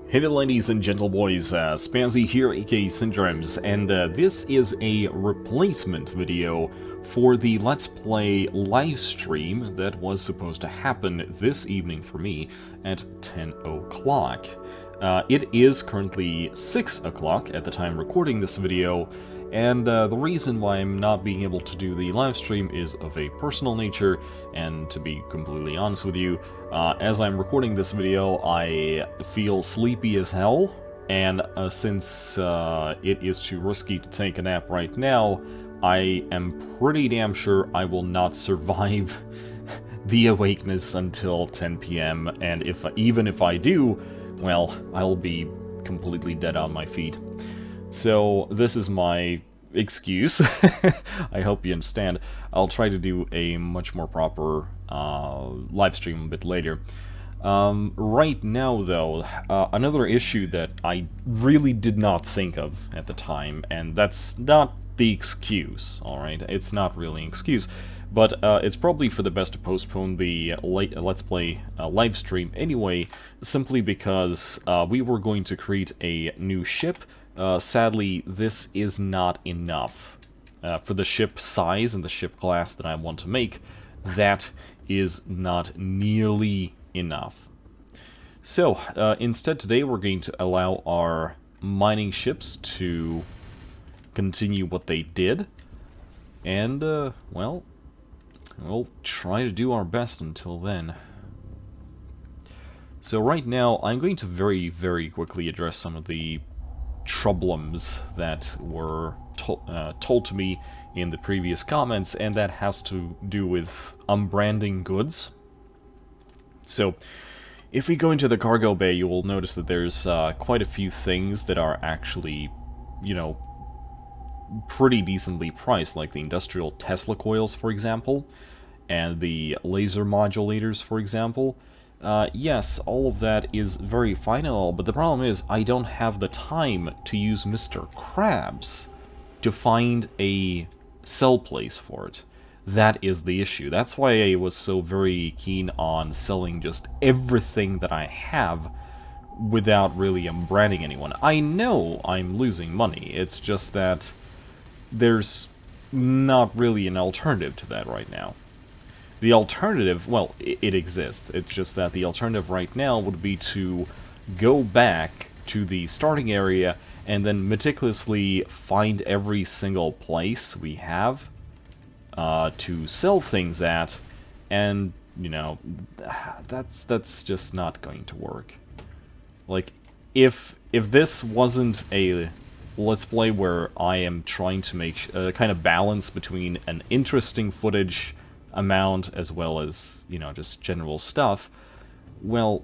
Hey there ladies and gentle boys, Spazzy here, aka Syndromes, and this is a replacement video for the Let's Play livestream that was supposed to happen this evening for me at 10 o'clock. It is currently 6 o'clock at the time recording this video, and the reason why I'm not being able to do the live stream is of a personal nature, and to be completely honest with you, as I'm recording this video, I feel sleepy as hell, and since it is too risky to take a nap right now, I am pretty damn sure I will not survive the awakeness until 10 p.m., and even if I do, well, I'll be completely dead on my feet. So this is my excuse. I hope you understand. I'll try to do a much more proper live stream a bit later. Right now, though, another issue that I really did not think of at the time, and that's not the excuse, alright? It's not really an excuse, but it's probably for the best to postpone the Let's Play live stream anyway, simply because we were going to create a new ship. Sadly, this is not enough. For the ship size and the ship class that I want to make, that is not nearly enough. So, instead today we're going to allow our mining ships to continue what they did, and, well, we'll try to do our best until then. So right now, I'm going to very, very quickly address some of the troublums that were told to me in the previous comments, and that has to do with unbranding goods. So, if we go into the cargo bay, you will notice that there's quite a few things that are actually, you know, pretty decently priced, like the industrial Tesla coils, for example, and the laser modulators, for example. Yes, all of that is very fine and all, but the problem is I don't have the time to use Mr. Krabs to find a sell place for it. That is the issue. That's why I was so very keen on selling just everything that I have without really unbranding anyone. I know I'm losing money, it's just that there's not really an alternative to that right now. The alternative, well, it exists. It's just that the alternative right now would be to go back to the starting area and then meticulously find every single place we have to sell things at, and, you know, that's just not going to work. Like, if this wasn't a Let's Play where I am trying to make a kind of balance between an interesting footage amount as well as, you know, just general stuff, well,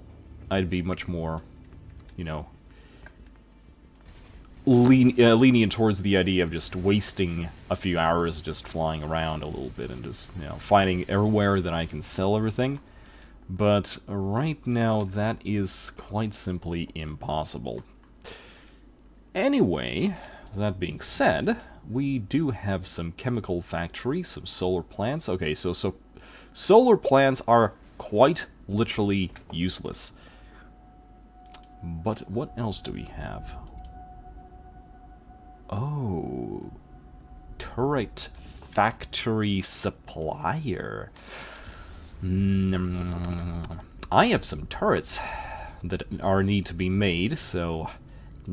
I'd be much more, you know, lenient towards the idea of just wasting a few hours just flying around a little bit and just, you know, finding everywhere that I can sell everything. But right now, that is quite simply impossible. Anyway, that being said, we do have some chemical factories, some solar plants. Okay, so solar plants are quite literally useless. But what else do we have? Oh, turret factory supplier. I have some turrets that are need to be made, so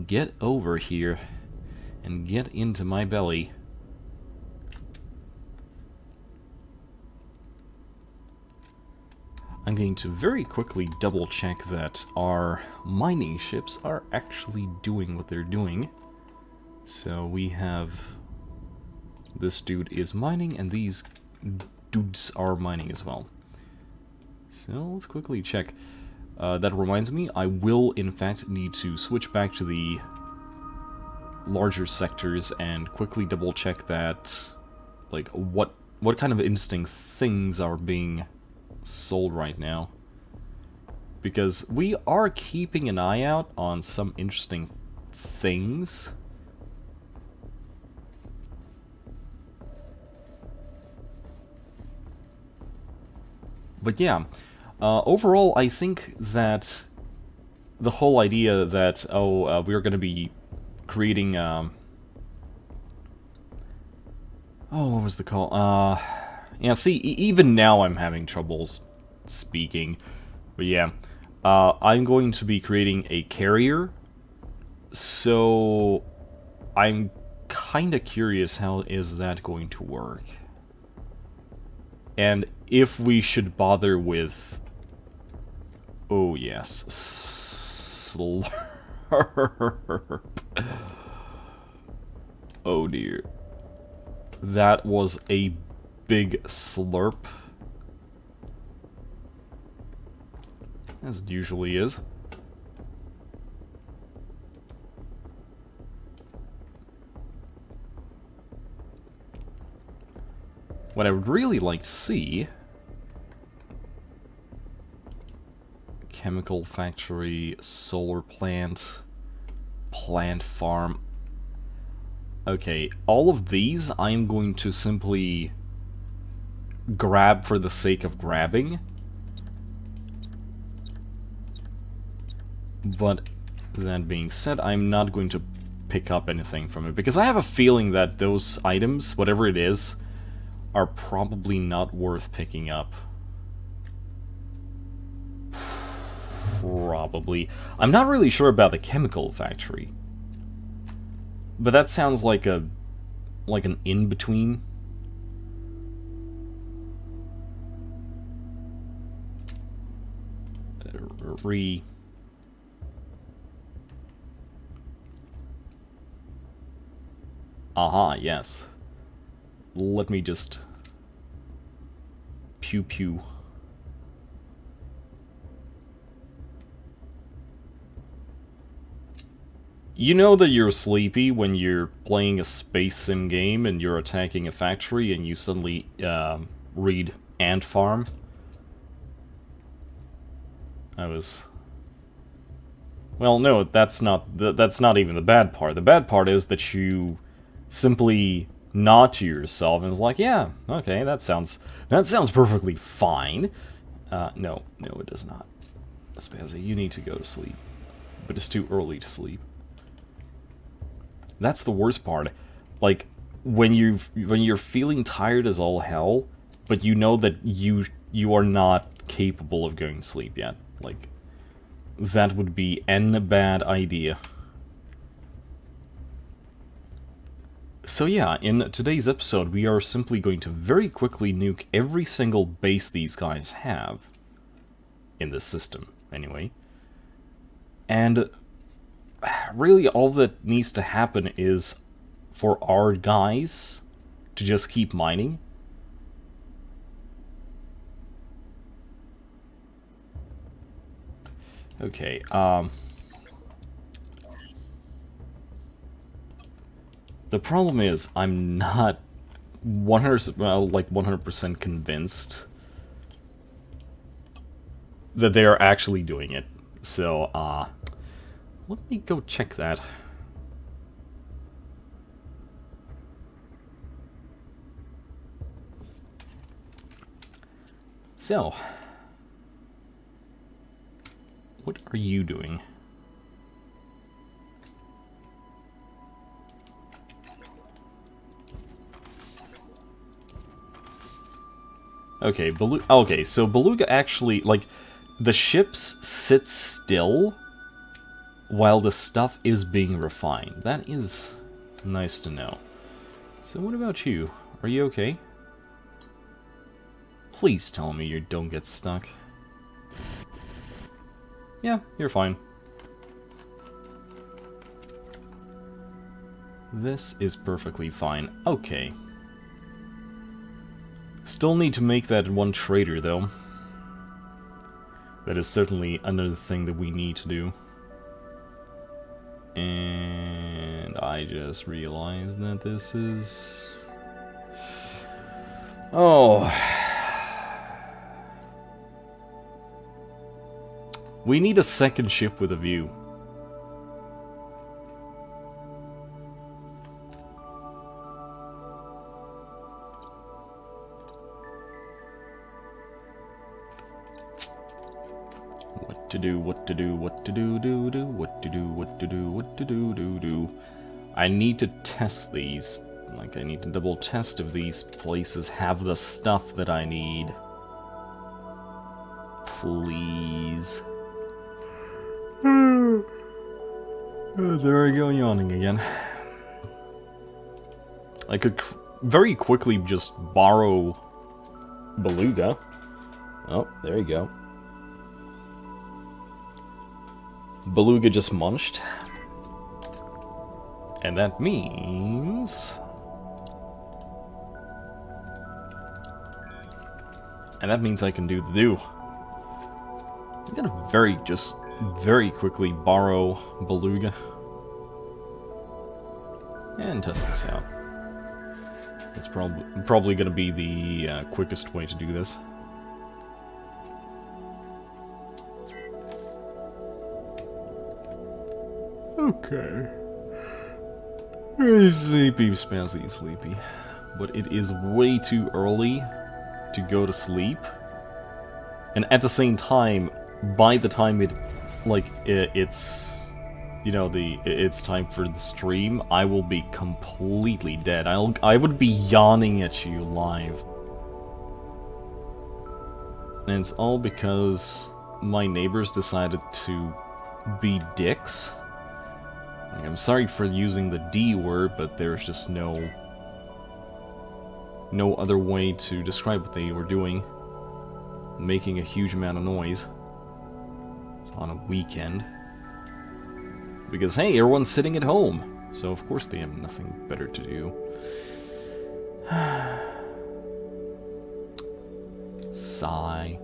get over here and get into my belly. I'm going to very quickly double check that our mining ships are actually doing what they're doing. So we have this dude is mining, and these dudes are mining as well. So let's quickly check. That reminds me, I will in fact need to switch back to the larger sectors and quickly double check that, like, what kind of interesting things are being sold right now, because we are keeping an eye out on some interesting things. But yeah, overall I think that the whole idea that, we're gonna be creating, oh, what was the call? Yeah, see, even now I'm having troubles speaking. But yeah, I'm going to be creating a carrier, so I'm kinda curious how is that going to work. And if we should bother with... Oh yes, slurp. Oh dear. That was a big slurp. As it usually is. What I would really like to see... Chemical factory, solar plant, plant farm. Okay, all of these I'm going to simply grab for the sake of grabbing. But that being said, I'm not going to pick up anything from it, because I have a feeling that those items, whatever it is, are probably not worth picking up. Probably. I'm not really sure about the chemical factory. But that sounds like an in-between. Aha, yes. Let me just... Pew pew. You know that you're sleepy when you're playing a space sim game and you're attacking a factory and you suddenly read Ant Farm? I was... Well, no, that's not even the bad part. The bad part is that you simply nod to yourself and it's like, yeah, okay, that sounds perfectly fine. No, it does not. Especially, you need to go to sleep. But it's too early to sleep. That's the worst part. Like, when you're feeling tired as all hell, but you know that you are not capable of going to sleep yet. Like, that would be an bad idea. So yeah, in today's episode, we are simply going to very quickly nuke every single base these guys have. In this system, anyway. And really all that needs to happen is for our guys to just keep mining. Okay, the problem is I'm not 100% convinced that they are actually doing it. So, let me go check that. So, what are you doing? Okay, okay, so Beluga actually, like, the ships sit still while the stuff is being refined. That is nice to know. So what about you? Are you okay? Please tell me you don't get stuck. Yeah, you're fine. This is perfectly fine. Okay. Still need to make that one trader, though. That is certainly another thing that we need to do. And I just realized that this is... Oh... We need a second ship with a view. What to do, what to do, what to do, what to do, what to do, what to do. I need to test these. Like, I need to double test if these places have the stuff that I need. Please. There I go, yawning again. I could very quickly just borrow Beluga. Oh, there you go. Beluga just munched. And that means... I can do the do. I'm gonna very quickly borrow Beluga. And test this out. That's probably gonna be the quickest way to do this. Okay. Sleepy, spazzy, sleepy. But it is way too early to go to sleep. And at the same time, by the time it's time for the stream, I will be completely dead. I would be yawning at you live. And it's all because my neighbors decided to be dicks. Like, I'm sorry for using the D word, but there's just no other way to describe what they were doing. Making a huge amount of noise on a weekend. Because, hey, everyone's sitting at home, so of course they have nothing better to do. Sigh.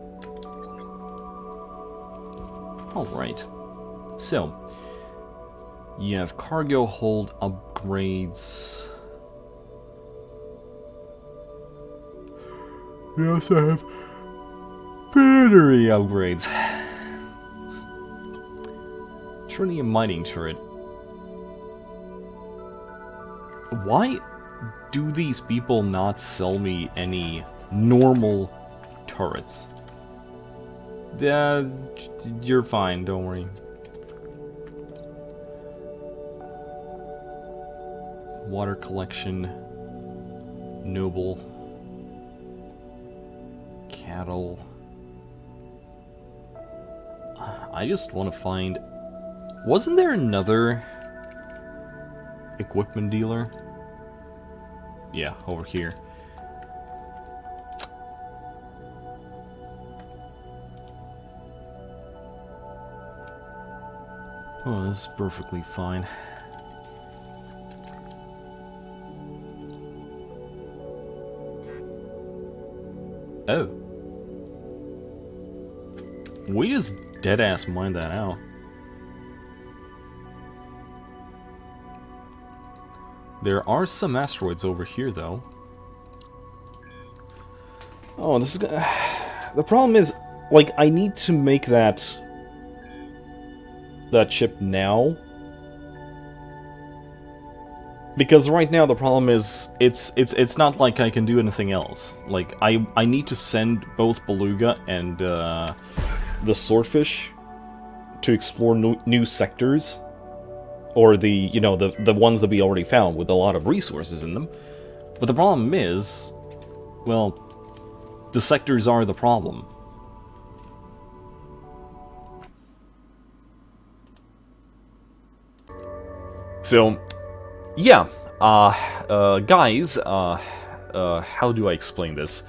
Alright. So, you have cargo hold upgrades. You also have battery upgrades. Trinium mining turret. Why do these people not sell me any normal turrets? You're fine, don't worry. Water collection. Noble. Cattle. I just want to find... Wasn't there another equipment dealer? Yeah, over here. Oh, this is perfectly fine. Oh. We just deadass mined that out. There are some asteroids over here, though. Oh, this is gonna... The problem is, like, I need to make that chip now. Because right now the problem is, it's not like I can do anything else. Like, I need to send both Beluga and the Swordfish to explore new sectors. Or the ones that we already found with a lot of resources in them. But the problem is, well, the sectors are the problem. So, yeah, guys, how do I explain this?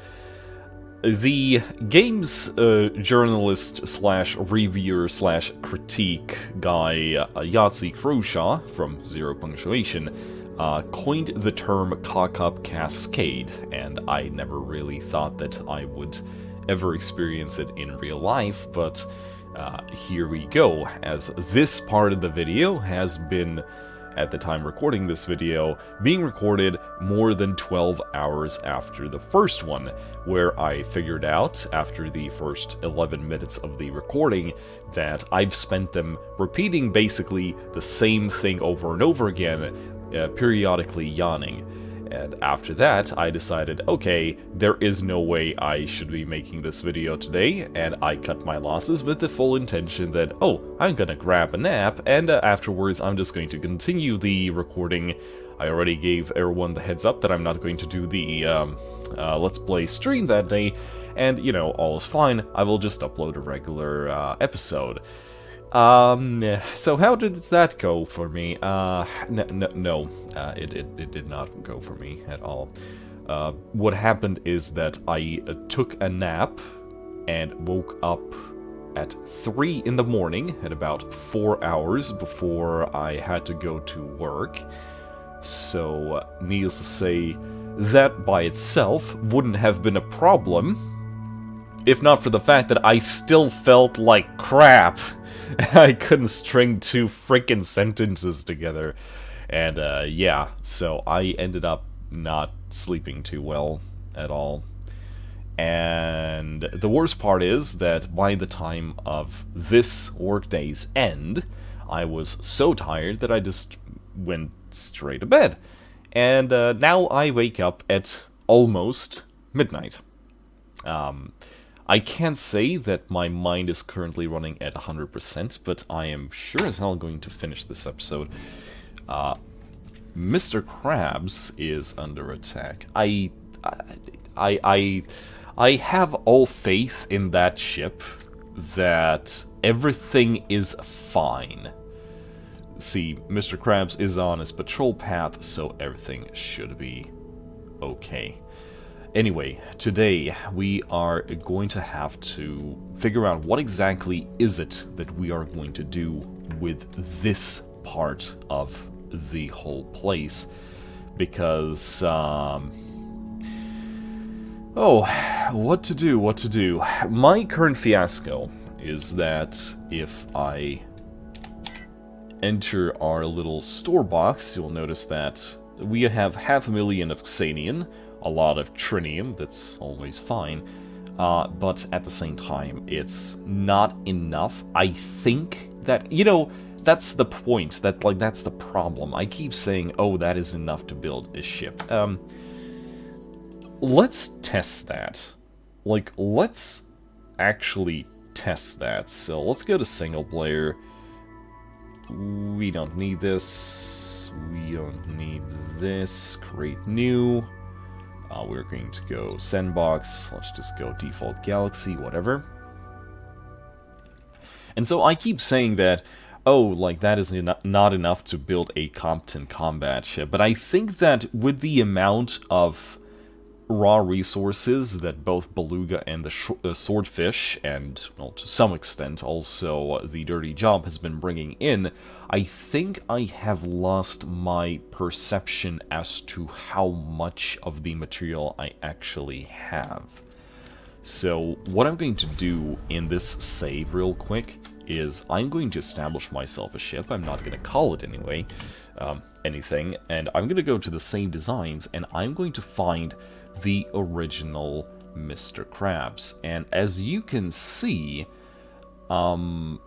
The game's journalist slash reviewer slash critique guy, Yahtzee Croshaw from Zero Punctuation, coined the term cock-up cascade, and I never really thought that I would ever experience it in real life, but here we go, as this part of the video has been, at the time recording this video, being recorded more than 12 hours after the first one, where I figured out, after the first 11 minutes of the recording, that I've spent them repeating basically the same thing over and over again, periodically yawning. And after that, I decided, okay, there is no way I should be making this video today, and I cut my losses with the full intention that, oh, I'm gonna grab a nap, and afterwards I'm just going to continue the recording. I already gave everyone the heads up that I'm not going to do the Let's Play stream that day, and, you know, all is fine. I will just upload a regular episode. So how did that go for me? No, it did not go for me at all. What happened is that I took a nap and woke up at 3 in the morning, at about 4 hours before I had to go to work. So, needless to say, that by itself wouldn't have been a problem, if not for the fact that I still felt like crap. I couldn't string 2 freaking sentences together. And, yeah, so I ended up not sleeping too well at all. And the worst part is that by the time of this workday's end, I was so tired that I just went straight to bed. And now I wake up at almost midnight. I can't say that my mind is currently running at 100%, but I am sure as hell going to finish this episode. Mr. Krabs is under attack. I have all faith in that ship that everything is fine. See, Mr. Krabs is on his patrol path, so everything should be okay. Anyway, today we are going to have to figure out what exactly is it that we are going to do with this part of the whole place. Because, oh, what to do? My current fiasco is that if I enter our little store box, you'll notice that we have 500,000 of Xanian, a lot of Trinium, that's always fine, but at the same time, it's not enough. I think that, you know, that's the point, that's the problem. I keep saying, oh, that is enough to build a ship. Let's test that. Like, let's actually test that. So, let's go to single player. We don't need this. We don't need this. Create new. We're going to go sandbox. Let's just go default galaxy, whatever. And so I keep saying that, oh, like that is not enough to build a competent combat ship. But I think that with the amount of raw resources that both Beluga and the Swordfish, and, well, to some extent also the Dirty Job has been bringing in, I think I have lost my perception as to how much of the material I actually have. So what I'm going to do in this save real quick is I'm going to establish myself a ship. I'm not going to call it anyway, anything, and I'm going to go to the save designs, and I'm going to find the original Mr. Krabs. And as you can see, I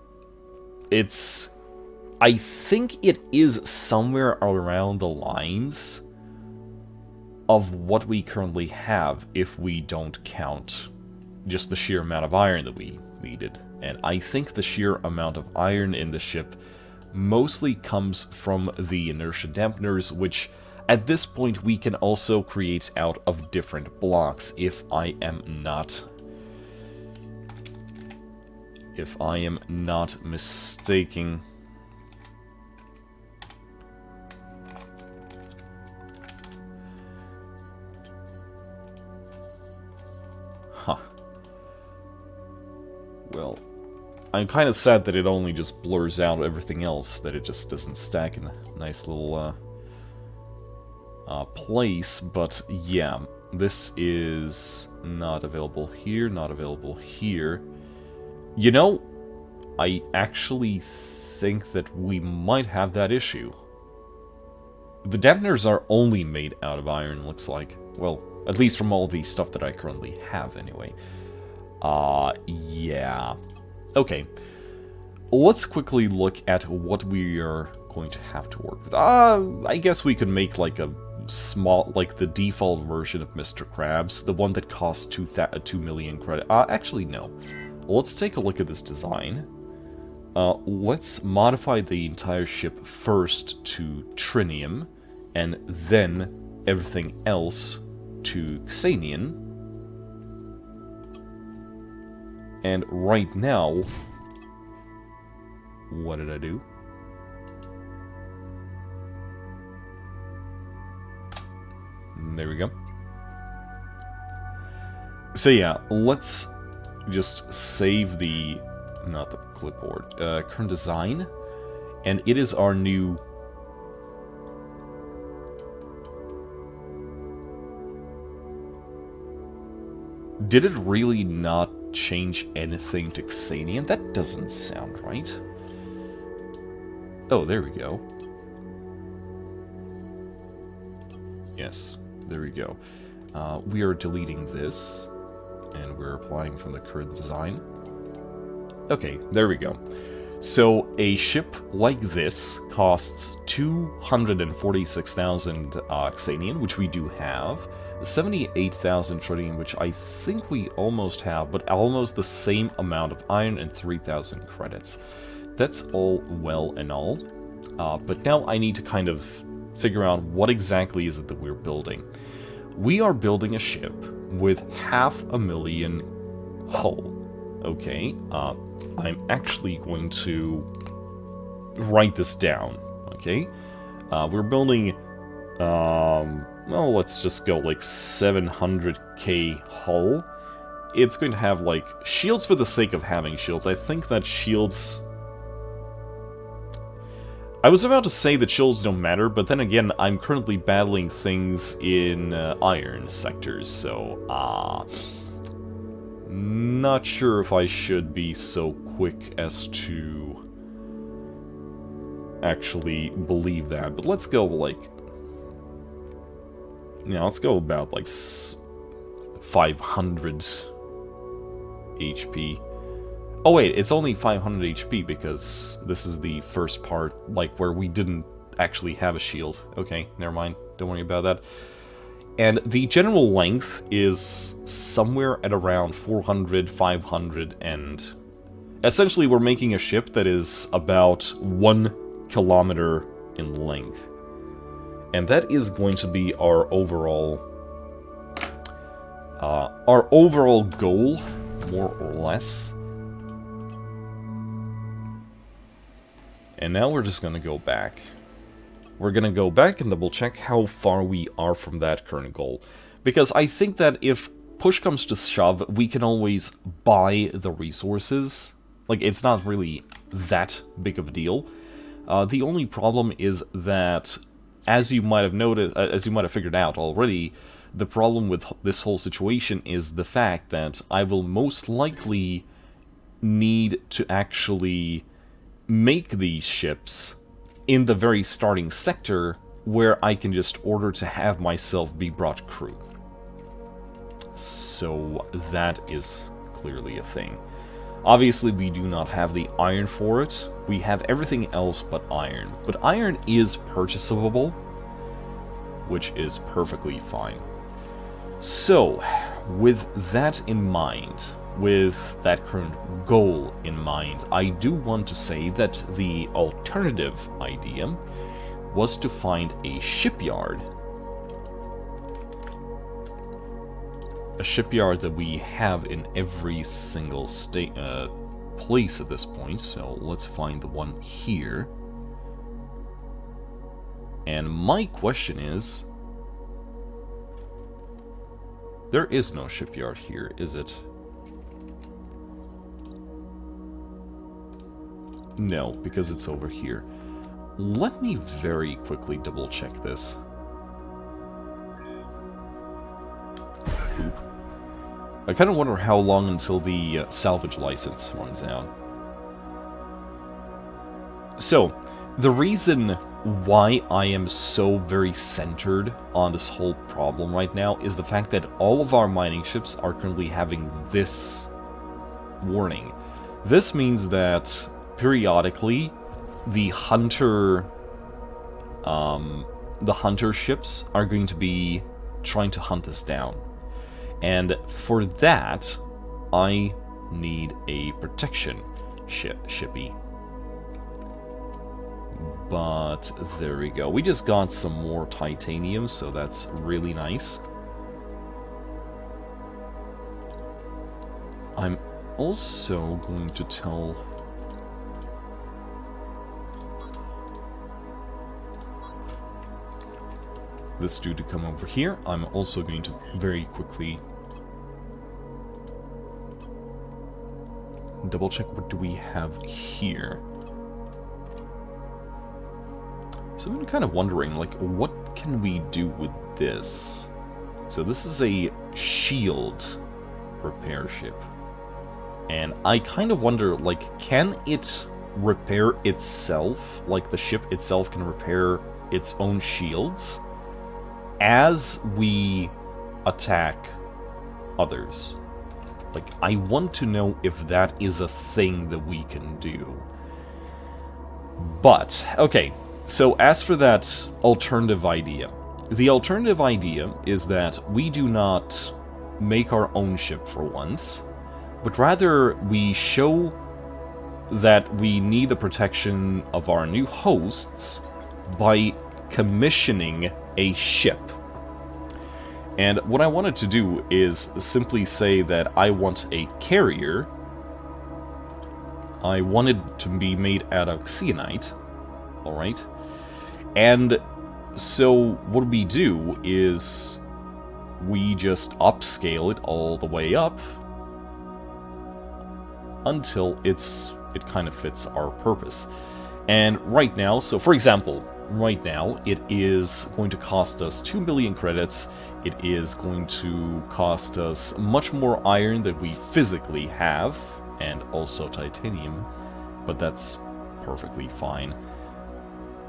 think it is somewhere around the lines of what we currently have if we don't count just the sheer amount of iron that we needed. And I think the sheer amount of iron in the ship mostly comes from the inertia dampeners, which at this point we can also create out of different blocks, if I am not mistaken. Huh. Well, I'm kind of sad that it only just blurs out everything else, that it just doesn't stack in a nice little place, but yeah, this is not available here, not available here. You know, I actually think that we might have that issue. The dampeners are only made out of iron, looks like. Well, at least from all the stuff that I currently have, anyway. Yeah. Okay. Let's quickly look at what we are going to have to work with? I guess we could make like a small, like the default version of Mr. Krabs, the one that costs 2 million credit. Actually, no. Let's take a look at this design. Let's modify the entire ship first to Trinium, and then everything else to Xanian. And right now, what did I do? There we go. So yeah, let's just save the, not the clipboard, current design, and it is our new Did it really not change anything to Xanian? That doesn't sound right. Oh, there we go. Yes, there we go. We are deleting this, and we're applying from the current design. Okay, there we go. So, a ship like this costs 246,000 Xanian, which we do have, 78,000 tritium, which I think we almost have, but almost the same amount of iron, and 3,000 credits. That's all well and all, but now I need to kind of figure out what exactly is it that we're building. We are building a ship with 500,000 hull. Okay, I'm actually going to write this down, okay? We're building, well, let's just go like 700k hull. It's going to have, like, shields for the sake of having shields. I think that shields... I was about to say that shields don't matter, but then again, I'm currently battling things in iron sectors, so, not sure if I should be so quick as to actually believe that, but let's go, like... Yeah, let's go about, like, 500 HP. Oh wait, it's only 500 HP because this is the first part, like, where we didn't actually have a shield. Okay, never mind, don't worry about that. And the general length is somewhere at around 400, 500, and... essentially we're making a ship that is about 1 kilometer in length. And that is going to be our overall goal, more or less. And now we're just going to go back. We're going to go back and double check how far we are from that current goal. Because I think that if push comes to shove, we can always buy the resources. Like, it's not really that big of a deal. The only problem is that, as you might have noticed, as you might have figured out already, the problem with this whole situation is the fact that I will most likely need to actually make these ships in the very starting sector, where I can just order to have myself be brought crew. So that is clearly a thing. Obviously, we do not have the iron for it. We have everything else but iron. But iron is purchasable, which is perfectly fine. So, with that in mind, with that current goal in mind, I do want to say that the alternative idea was to find a shipyard. A shipyard that we have in every single place at this point, so let's find the one here. And my question is... there is no shipyard here, is it? No, because it's over here. Let me very quickly double check this. Oop. I kind of wonder how long until the salvage license runs out. So, the reason why I am so very centered on this whole problem right now is the fact that all of our mining ships are currently having this warning. This means that periodically the hunter the hunter ships are going to be trying to hunt us down. And for that, I need a protection shippy. But there we go. We just got some more titanium, so that's really nice. I'm also going to tell... this dude to come over here. I'm also going to very quickly double check what do we have here. So I'm kind of wondering, like, what can we do with this? So this is a shield repair ship. And I kind of wonder, like, can it repair itself? Like, the ship itself can repair its own shields as we attack others? Like, I want to know if that is a thing that we can do. But, okay, so as for that alternative idea, the alternative idea is that we do not make our own ship for once, but rather we show that we need the protection of our new hosts by commissioning a ship. And what I wanted to do is simply say that I want a carrier. I wanted to be made out of xeonite, alright? And so what we do is we just upscale it all the way up until it kind of fits our purpose. And right now, so for example, right now it is going to cost us 2 million credits. It is going to cost us much more iron than we physically have, and also titanium, but that's perfectly fine.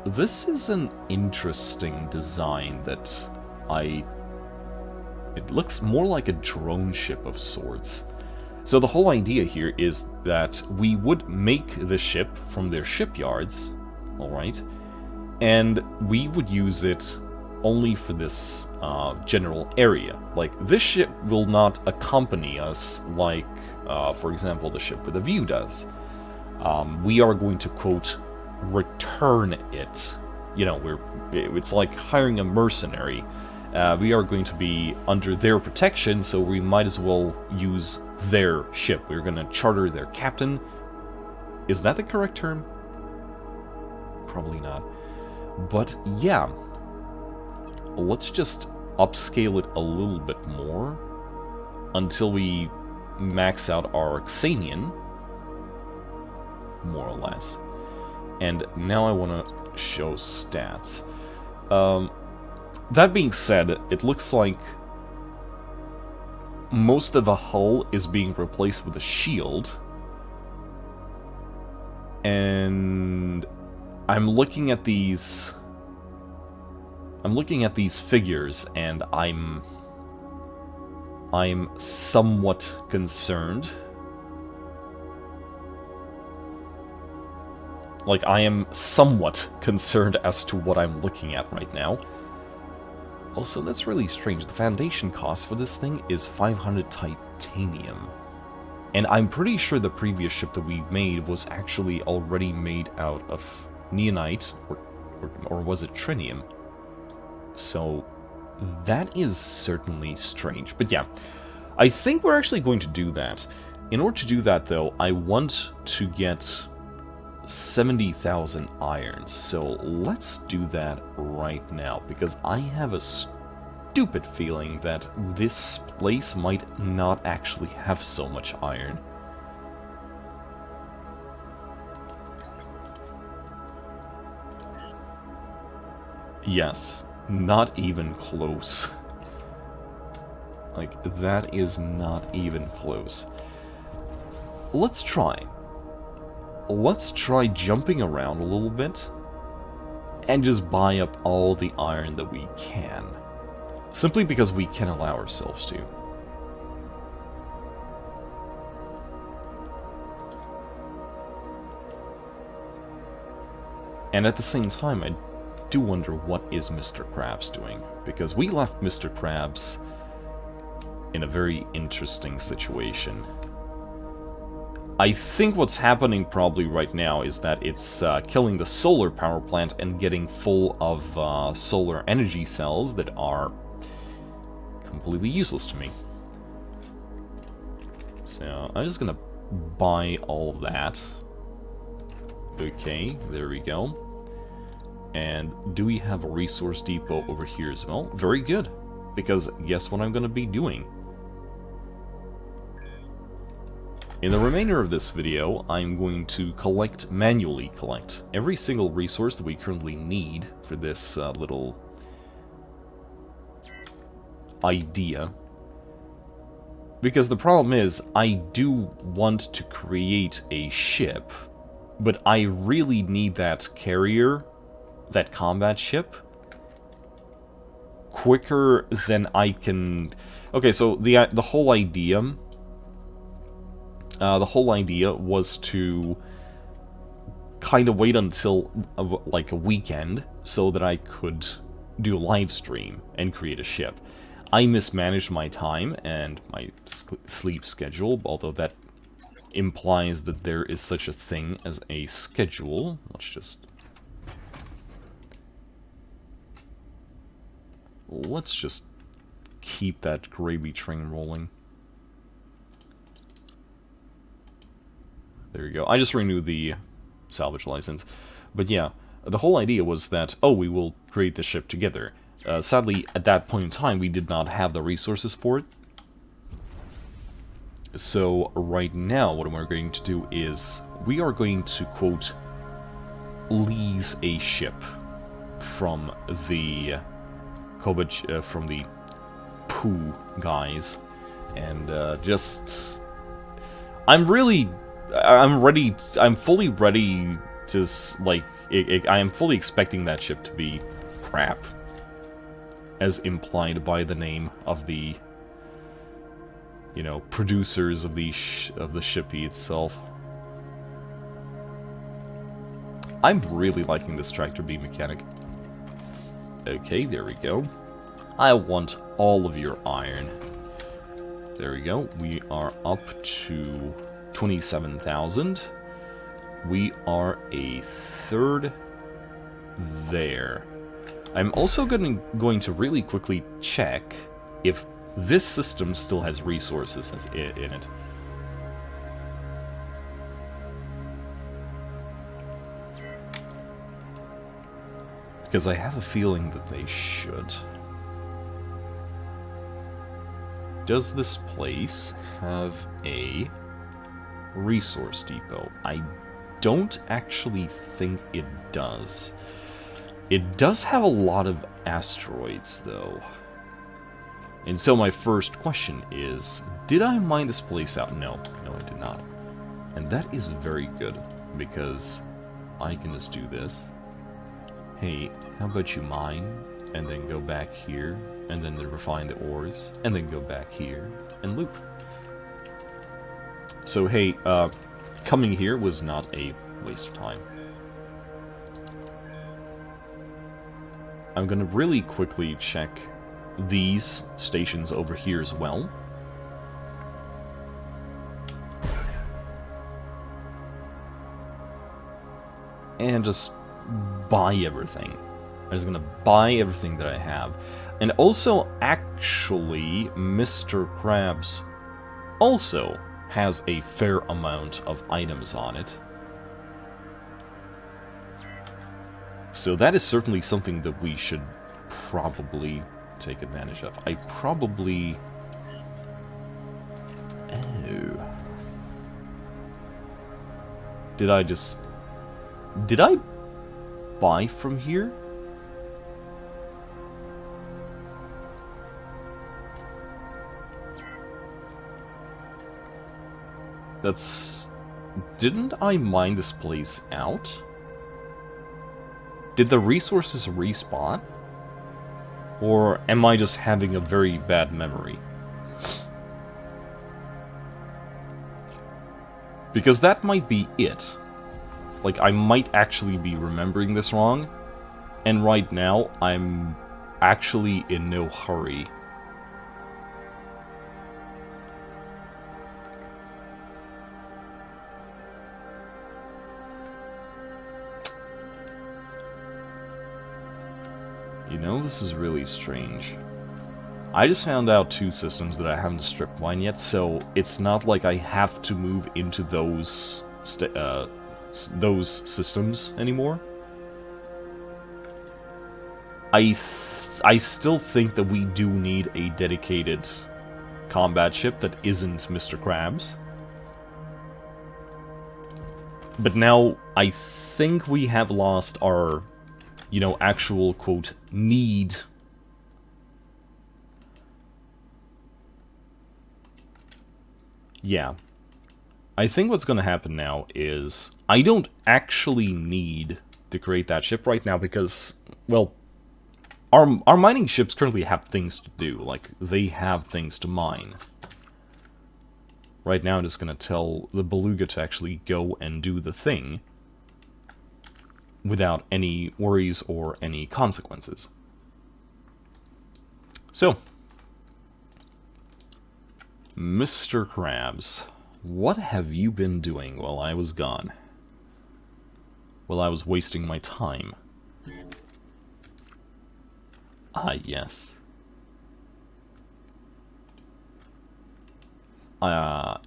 This is an interesting design that it looks more like a drone ship of sorts. So the whole idea here is that we would make the ship from their shipyards, alright, and we would use it only for this general area. Like, this ship will not accompany us like, for example, the ship with a view does. We are going to, quote, return it. You know, it's like hiring a mercenary. We are going to be under their protection, so we might as well use their ship. We're going to charter their captain. Is that the correct term? Probably not. But yeah, let's just upscale it a little bit more until we max out our Xanian, more or less. And now I want to show stats. That being said, it looks like most of the hull is being replaced with a shield. And I'm looking at these figures, and I'm somewhat concerned. Like, I am somewhat concerned as to what I'm looking at right now. Also, that's really strange. The foundation cost for this thing is 500 titanium. And I'm pretty sure the previous ship that we made was actually already made out of neonite, or was it trinium? So, that is certainly strange. But yeah, I think we're actually going to do that. In order to do that, though, I want to get 70,000 iron. So let's do that right now, because I have a stupid feeling that this place might not actually have so much iron. Yes, not even close. Like, that is not even close. Let's try. Let's try jumping around a little bit and just buy up all the iron that we can. Simply because we can allow ourselves to. And at the same time, I do wonder what is Mr. Krabs doing, because we left Mr. Krabs in a very interesting situation. I think what's happening probably right now is that it's killing the solar power plant and getting full of solar energy cells that are completely useless to me. So I'm just gonna buy all of that. Okay, there we go. And do we have a resource depot over here as well? Very good, because guess what I'm gonna be doing? In the remainder of this video, I'm going to manually collect every single resource that we currently need for this little idea. Because the problem is, I do want to create a ship, but I really need that carrier, that combat ship, quicker than I can... Okay, so the whole idea... the whole idea was to kind of wait until like a weekend so that I could do a live stream and create a ship. I mismanaged my time and my sleep schedule, although that implies that there is such a thing as a schedule. Let's just keep that gravy train rolling. There you go. I just renewed the salvage license. But yeah, the whole idea was that, oh, we will create the ship together. Sadly, at that point in time, we did not have the resources for it. So right now, what we're going to do is, we are going to, quote, lease a ship from the from the Pooh guys. And just... I'm fully ready to, like, I am fully expecting that ship to be crap, as implied by the name of the, you know, producers of the shippy itself. I'm really liking this tractor beam mechanic. Okay, there we go. I want all of your iron. There we go. We are up to 27,000. We are a third there. I'm also going to really quickly check if this system still has resources in it. Because I have a feeling that they should. Does this place have a resource depot? I don't actually think it does. It does have a lot of asteroids, though. And so my first question is, did I mine this place out? No, I did not. And that is very good, because I can just do this. Hey, how about you mine, and then go back here, and then refine the ores, and then go back here, and loop. So hey, coming here was not a waste of time. I'm gonna really quickly check these stations over here as well. And just buy everything. I'm just gonna buy everything that I have. And also, actually, Mr. Krabs also has a fair amount of items on it. So that is certainly something that we should probably take advantage of. I probably... Oh. Did I buy from here? Didn't I mine this place out? Did the resources respawn? Or am I just having a very bad memory? Because that might be it. Like, I might actually be remembering this wrong. And right now, I'm actually in no hurry. You know, this is really strange. I just found out 2 systems that I haven't strip mined yet, so it's not like I have to move into those systems anymore. I still think that we do need a dedicated combat ship that isn't Mr. Krabs. But now, I think we have lost our, you know, actual, quote, need. Yeah. I think what's gonna happen now is, I don't actually need to create that ship right now because, well, our mining ships currently have things to do, like, they have things to mine. Right now I'm just gonna tell the Beluga to actually go and do the thing without any worries or any consequences. So, Mr. Krabs, what have you been doing while I was gone? While I was wasting my time? Ah, yes.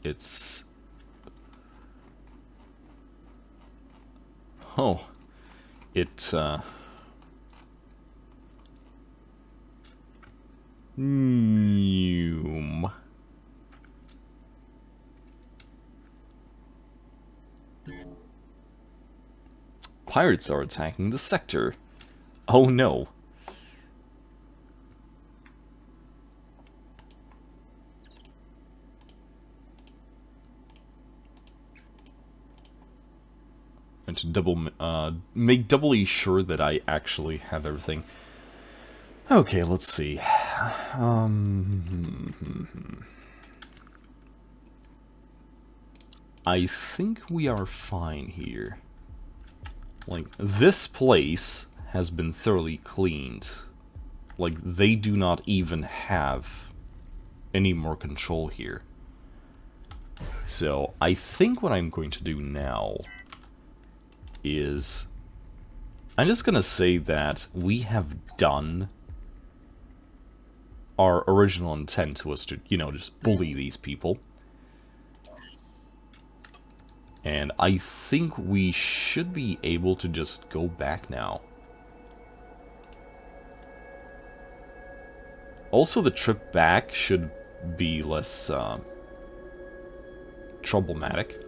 It's... Oh. It, Pirates are attacking the sector. Oh no. And to make doubly sure that I actually have everything. Okay, let's see. I think we are fine here. Like, this place has been thoroughly cleaned. Like, they do not even have any more control here. So, I think what I'm going to do now is... I'm just gonna say that we have done our original intent was to, you know, just bully these people. And I think we should be able to just go back now. Also, the trip back should be less troublematic.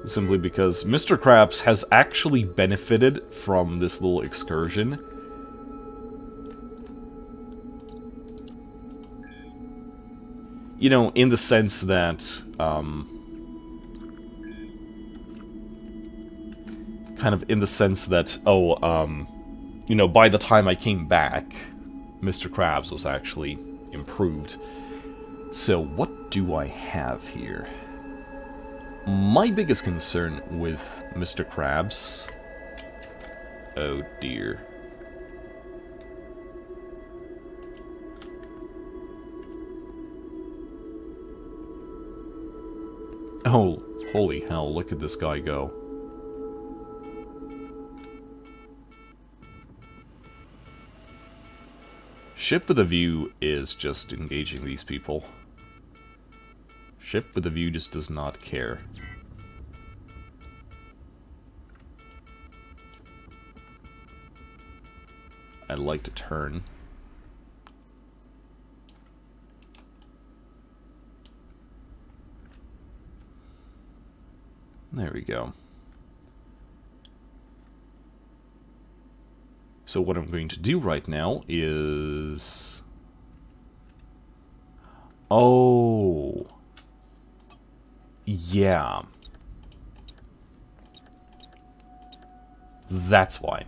Simply because Mr. Krabs has actually benefited from this little excursion. You know, in the sense that, kind of in the sense that, you know, by the time I came back, Mr. Krabs was actually improved. So, what do I have here? My biggest concern with Mr. Krabs... Oh dear. Oh, holy hell, look at this guy go. Ship with a View is just engaging these people. Ship with a View just does not care. I'd like to turn. There we go. So what I'm going to do right now is... Oh... Yeah. That's why.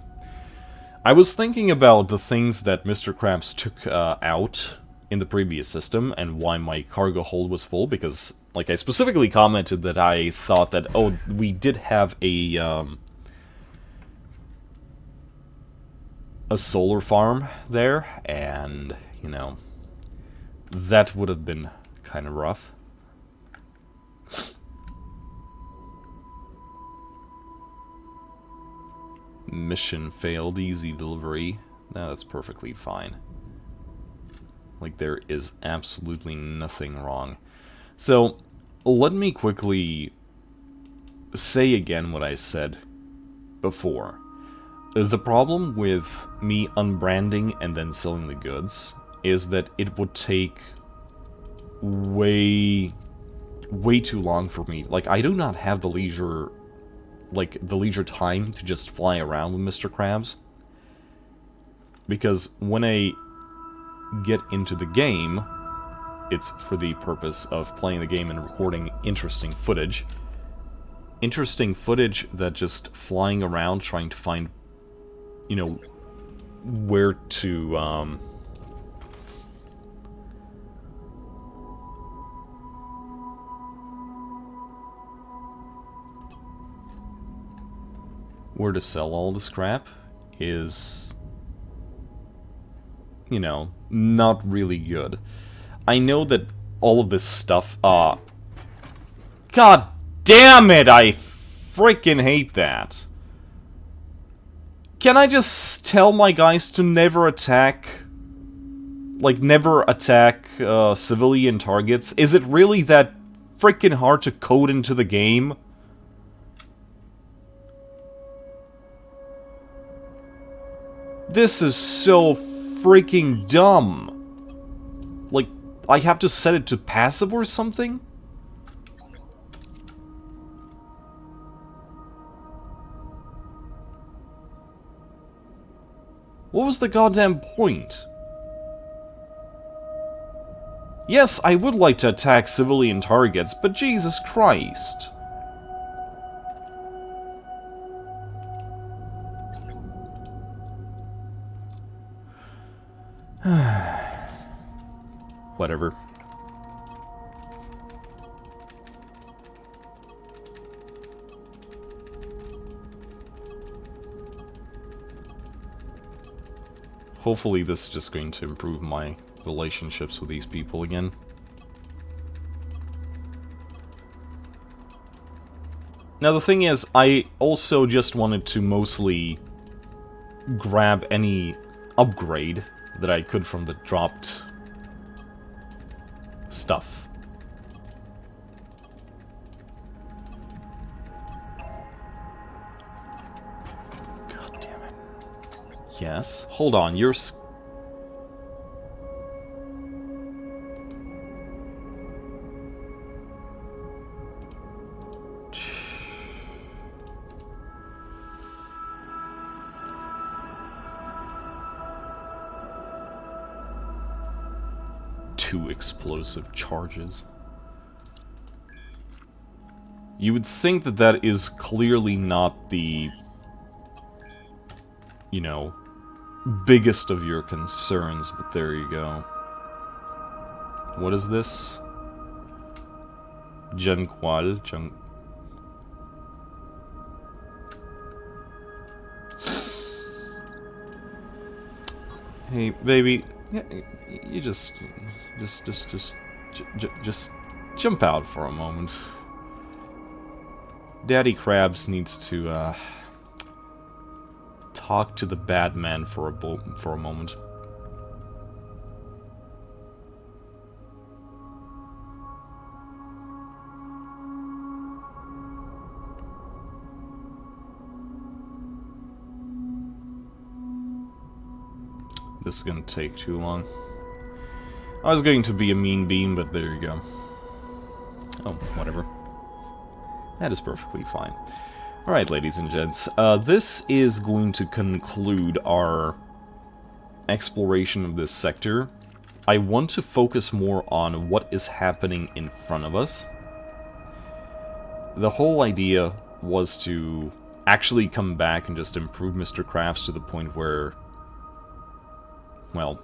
I was thinking about the things that Mr. Krabs took out in the previous system, and why my cargo hold was full, because, like, I specifically commented that I thought that, oh, we did have a, a solar farm there, and, you know, that would have been kind of rough. Mission failed, easy delivery. No, that's perfectly fine. Like, there is absolutely nothing wrong. So, let me quickly say again what I said before. The problem with me unbranding and then selling the goods is that it would take way too long for me. Like, I do not have the leisure, like, the leisure time to just fly around with Mr. Krabs. Because when I get into the game, it's for the purpose of playing the game and recording interesting footage. Interesting footage that just flying around trying to find, you know, where to, where to sell all this crap is, you know, not really good. I know that all of this stuff, God damn it, I freaking hate that. Can I just tell my guys to never attack, like, never attack civilian targets? Is it really that freaking hard to code into the game? This is so freaking dumb. Like, I have to set it to passive or something? What was the goddamn point? Yes, I would like to attack civilian targets, but Jesus Christ. Whatever. Hopefully this is just going to improve my relationships with these people again. Now the thing is, I also just wanted to mostly grab any upgrade that I could from the dropped stuff. God damn it. Yes, hold on, you're two explosive charges. You would think that that is clearly not the, you know, biggest of your concerns, but there you go. What is this? Janqual. Hey, baby, you just jump out for a moment. Daddy Krabs needs to talk to the bad man for a moment. This is gonna take too long. I was going to be a mean bean, but there you go. Oh, whatever. That is perfectly fine. Alright, ladies and gents, this is going to conclude our exploration of this sector. I want to focus more on what is happening in front of us. The whole idea was to actually come back and just improve Mr. Krabs to the point where, well,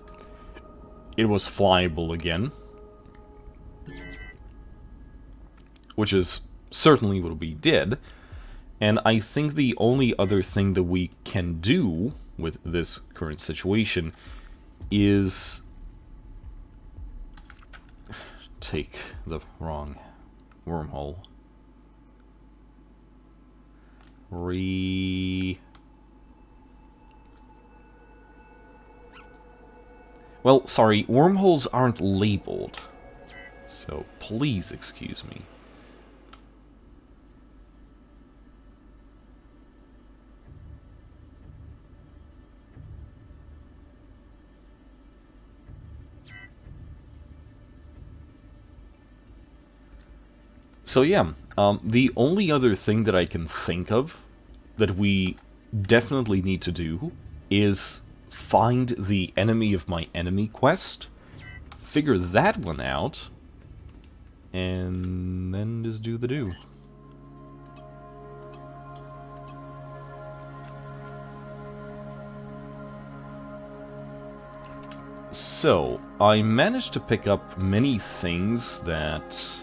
it was flyable again. Which is certainly what we did. And I think the only other thing that we can do with this current situation is take the wrong wormhole. Well, sorry, wormholes aren't labeled, so please excuse me. So yeah, the only other thing that I can think of that we definitely need to do is find the enemy of my enemy quest, figure that one out, and then just do the do. So, I managed to pick up many things that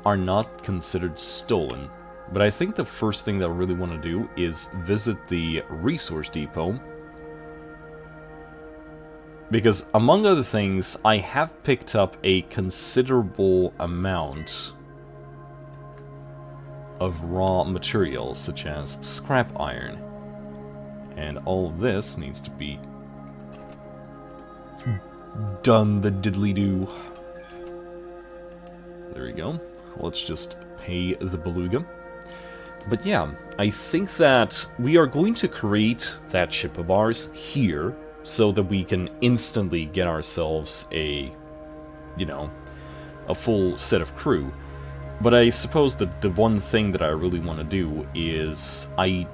are not considered stolen, but I think the first thing that I really want to do is visit the resource depot, because among other things, I have picked up a considerable amount of raw materials, such as scrap iron, and all of this needs to be done the diddly-do. There we go. Let's just pay the beluga. But yeah, I think that we are going to create that ship of ours here, so that we can instantly get ourselves a, you know, a full set of crew. But I suppose that the one thing that I really want to do is, I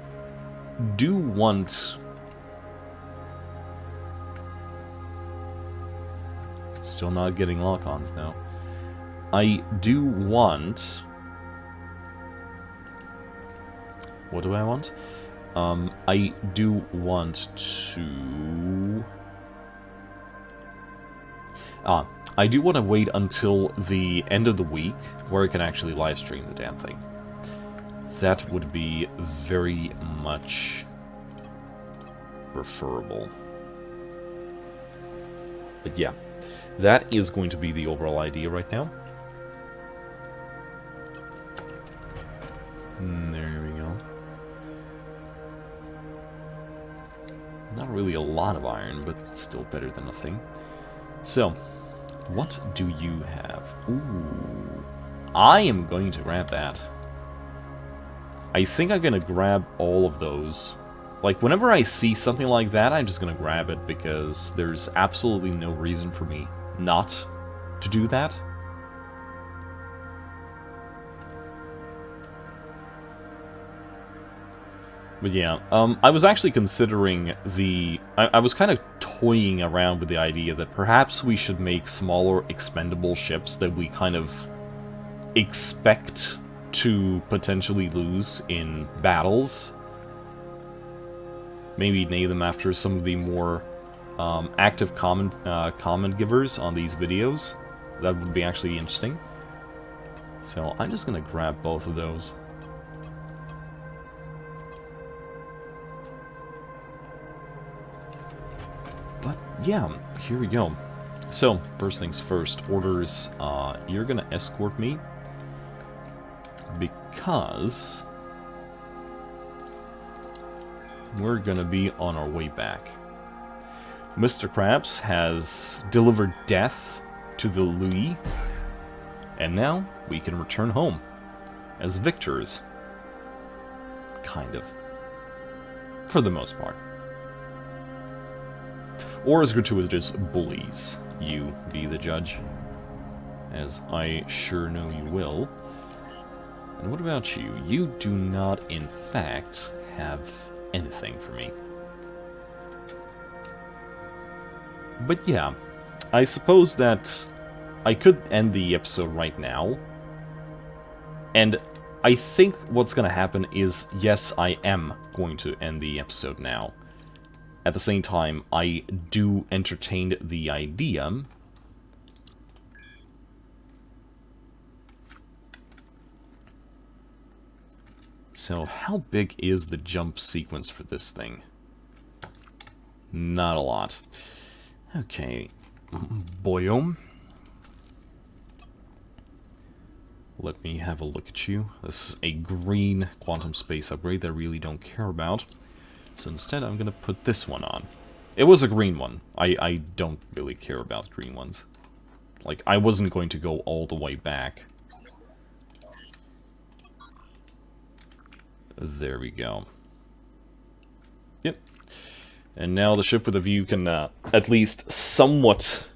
do want... Still not getting lock-ons now. I do want... What do I want? I do want to... I do want to wait until the end of the week, where I can actually live stream the damn thing. That would be very much preferable. But yeah, that is going to be the overall idea right now. There we go. Not really a lot of iron, but still better than nothing. So, what do you have? Ooh, I am going to grab that. I think I'm gonna grab all of those. Like, whenever I see something like that, I'm just gonna grab it, because there's absolutely no reason for me not to do that. But yeah, I was actually considering the... I was kind of toying around with the idea that perhaps we should make smaller expendable ships that we kind of expect to potentially lose in battles. Maybe name them after some of the more active comment givers on these videos. That would be actually interesting. So I'm just going to grab both of those. But yeah, here we go. So, first things first, orders, you're gonna escort me, because we're gonna be on our way back. Mr. Krabs has delivered death to the Louis, and now we can return home as victors. Kind of. For the most part. Or as gratuitous bullies. You be the judge. As I sure know you will. And what about you? You do not, in fact, have anything for me. But yeah, I suppose that I could end the episode right now. And I think what's gonna happen is, yes, I am going to end the episode now. At the same time, I do entertain the idea So how big is the jump sequence for this thing? Not a lot. Okay. Boyom. Let me have a look at you. This is a green quantum space upgrade that I really don't care about. So instead I'm gonna put this one on. It was a green one. I don't really care about green ones. Like, I wasn't going to go all the way back. There we go. Yep. And now the ship with a view can at least somewhat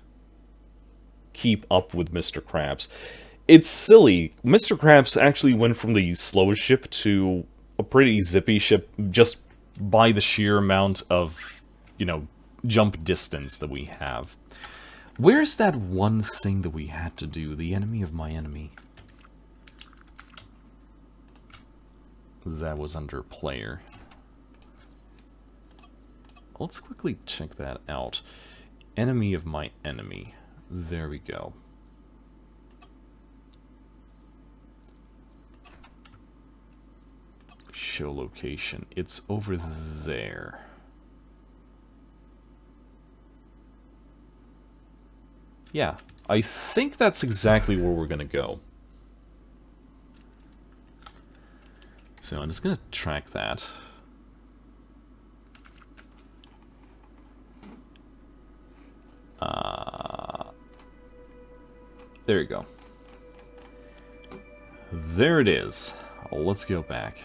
keep up with Mr. Krabs. It's silly. Mr. Krabs actually went from the slowest ship to a pretty zippy ship just by the sheer amount of, you know, jump distance that we have. Where's that one thing that we had to do? The enemy of my enemy. That was under player. Let's quickly check that out. Enemy of my enemy. There we go. Show location. It's over there. Yeah, I think that's exactly where we're gonna go. So I'm just gonna track that. There you go. There it is. Let's go back.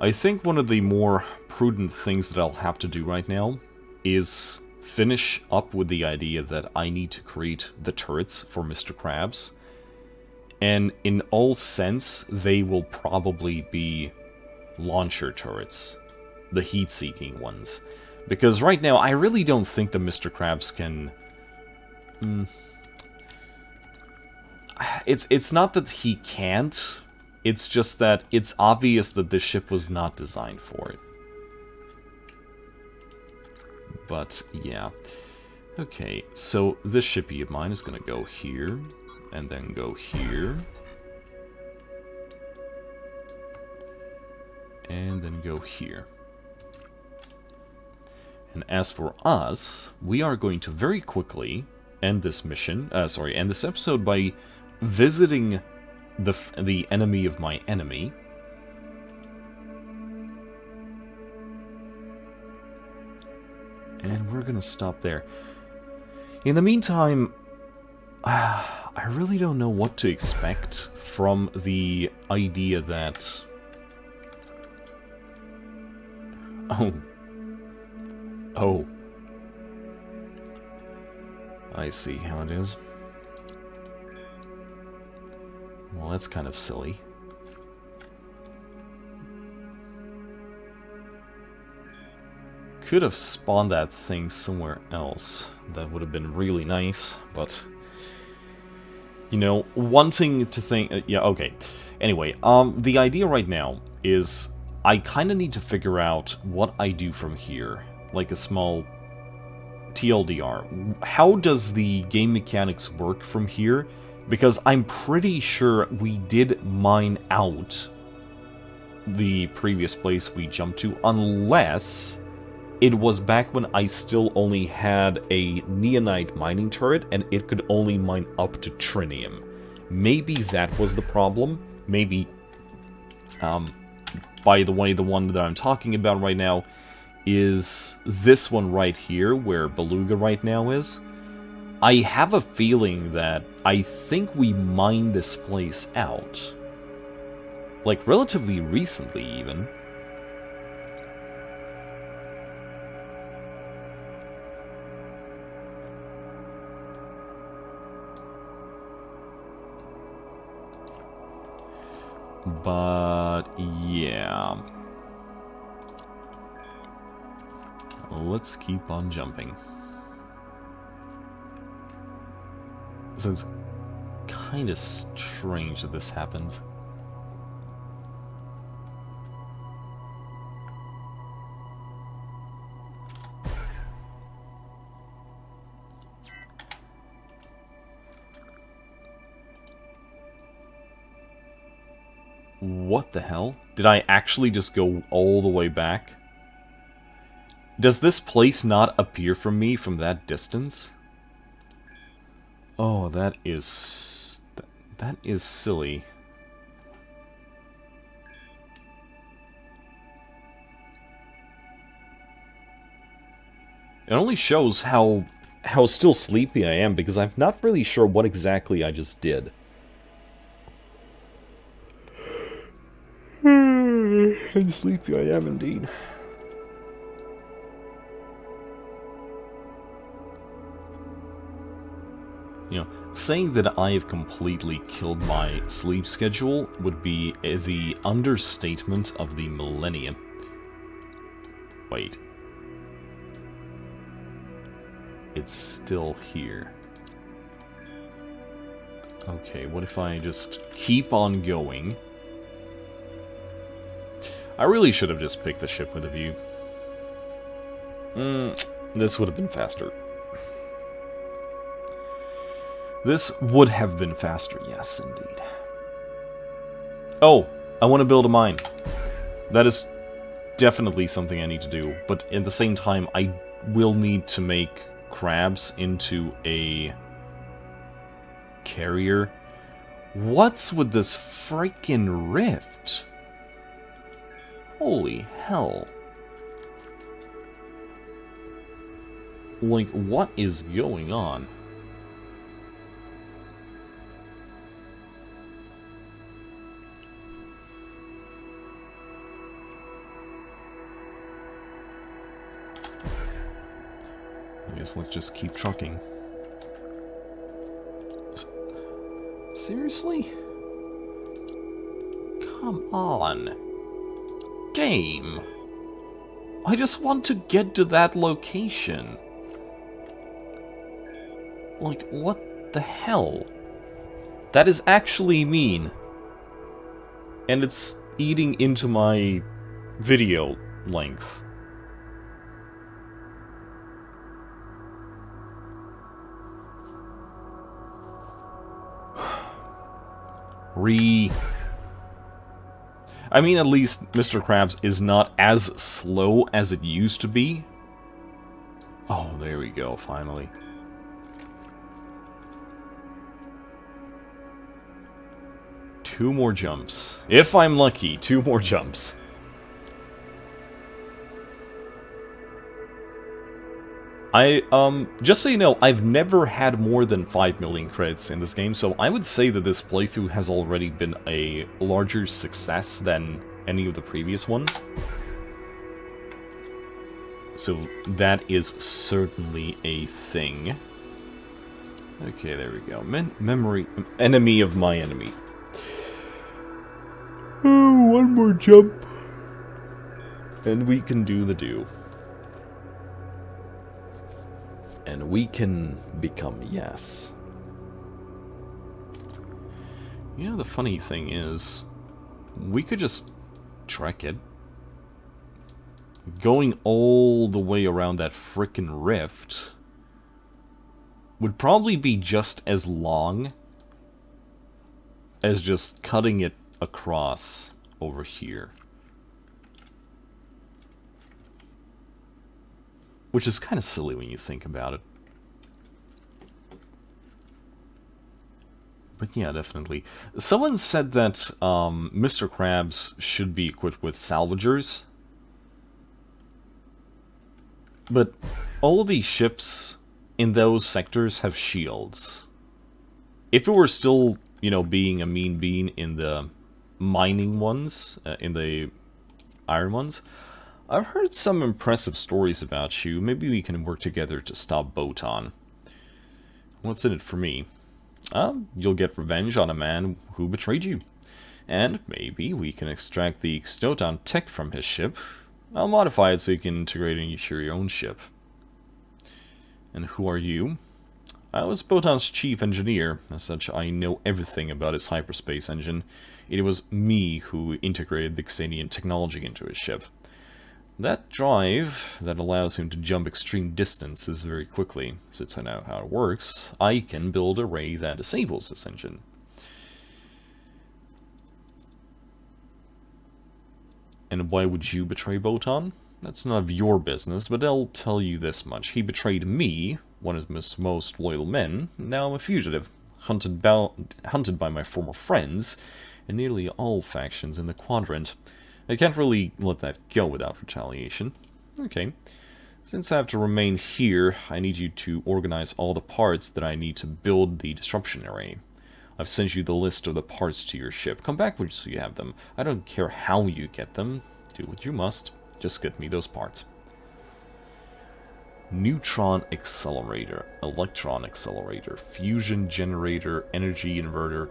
I think one of the more prudent things that I'll have to do right now is finish up with the idea that I need to create the turrets for Mr. Krabs. And in all sense, they will probably be launcher turrets. The heat-seeking ones. Because right now, I really don't think that Mr. Krabs can... It's not that he can't, it's just that it's obvious that this ship was not designed for it. But, yeah. Okay, so this shippy of mine is gonna go here, and then go here. And then go here. And as for us, we are going to very quickly end this mission, end this episode by visiting the enemy of my enemy. And we're gonna stop there. In the meantime, I really don't know what to expect from the idea that... Oh. I see how it is. Well, that's kind of silly. Could have spawned that thing somewhere else. That would have been really nice, but... You know, wanting to think... yeah, okay. Anyway, the idea right now is I kind of need to figure out what I do from here. Like a small TLDR. How does the game mechanics work from here? Because I'm pretty sure we did mine out the previous place we jumped to, unless it was back when I still only had a neonite mining turret and it could only mine up to trinium. Maybe that was the problem. Maybe, by the way, the one that I'm talking about right now is this one right here, where Beluga right now is. I have a feeling that I think we mined this place out. Like, relatively recently, even. But, yeah. Let's keep on jumping. It's kind of strange that this happens. What the hell? Did I actually just go all the way back? Does this place not appear from me from that distance? Oh, that is silly. It only shows how still sleepy I am, because I'm not really sure what exactly I just did. And sleepy I am indeed. You know, saying that I have completely killed my sleep schedule would be the understatement of the millennium. Wait. It's still here. Okay, what if I just keep on going? I really should have just picked the ship with a view. This would have been faster. This would have been faster, yes, indeed. Oh, I want to build a mine. That is definitely something I need to do, but at the same time, I will need to make crabs into a carrier. What's with this freaking rift? Holy hell. Like, what is going on? I guess let's just keep trucking. Seriously? Come on. Game. I just want to get to that location. Like, what the hell? That is actually mean. And it's eating into my video length. I mean, at least Mr. Krabs is not as slow as it used to be. Oh, there we go, finally. Two more jumps. If I'm lucky, 2 more jumps. Just so you know, I've never had more than 5 million credits in this game, so I would say that this playthrough has already been a larger success than any of the previous ones. So that is certainly a thing. Okay, there we go. Enemy of my enemy. Oh, 1 more jump. And we can do the do. And we can become yes. You know, the funny thing is, we could just trek it. Going all the way around that frickin' rift would probably be just as long as just cutting it across over here. Which is kind of silly when you think about it. But yeah, definitely. Someone said that Mr. Krabs should be equipped with salvagers. But all these ships in those sectors have shields. If it were still, you know, being a mean bean in the mining ones, in the iron ones, I've heard some impressive stories about you. Maybe we can work together to stop Botan. What's in it for me? You'll get revenge on a man who betrayed you. And maybe we can extract the Xtoton tech from his ship. I'll modify it so you can integrate it into your own ship. And who are you? I was Botan's chief engineer. As such, I know everything about his hyperspace engine. It was me who integrated the Xanian technology into his ship. That drive that allows him to jump extreme distances very quickly, since I know how it works, I can build a ray that disables this engine. And why would you betray Botan? That's none of your business, but I'll tell you this much. He betrayed me, one of his most loyal men. Now I'm a fugitive, hunted by my former friends, and nearly all factions in the Quadrant. I can't really let that go without retaliation. Okay. Since I have to remain here, I need you to organize all the parts that I need to build the disruption array. I've sent you the list of the parts to your ship. Come back once you have them. I don't care how you get them. Do what you must. Just get me those parts. Neutron accelerator, electron accelerator, fusion generator, energy inverter,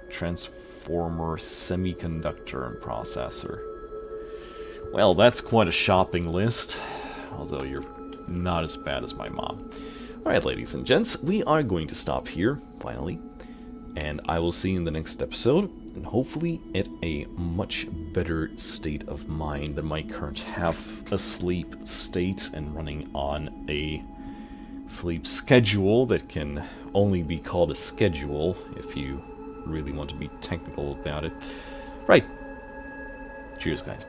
transformer, semiconductor, and processor. Well, that's quite a shopping list. Although you're not as bad as my mom. Alright, ladies and gents, we are going to stop here, finally. And I will see you in the next episode, and hopefully at a much better state of mind than my current half-asleep state and running on a sleep schedule that can only be called a schedule if you really want to be technical about it. Right. Cheers, guys.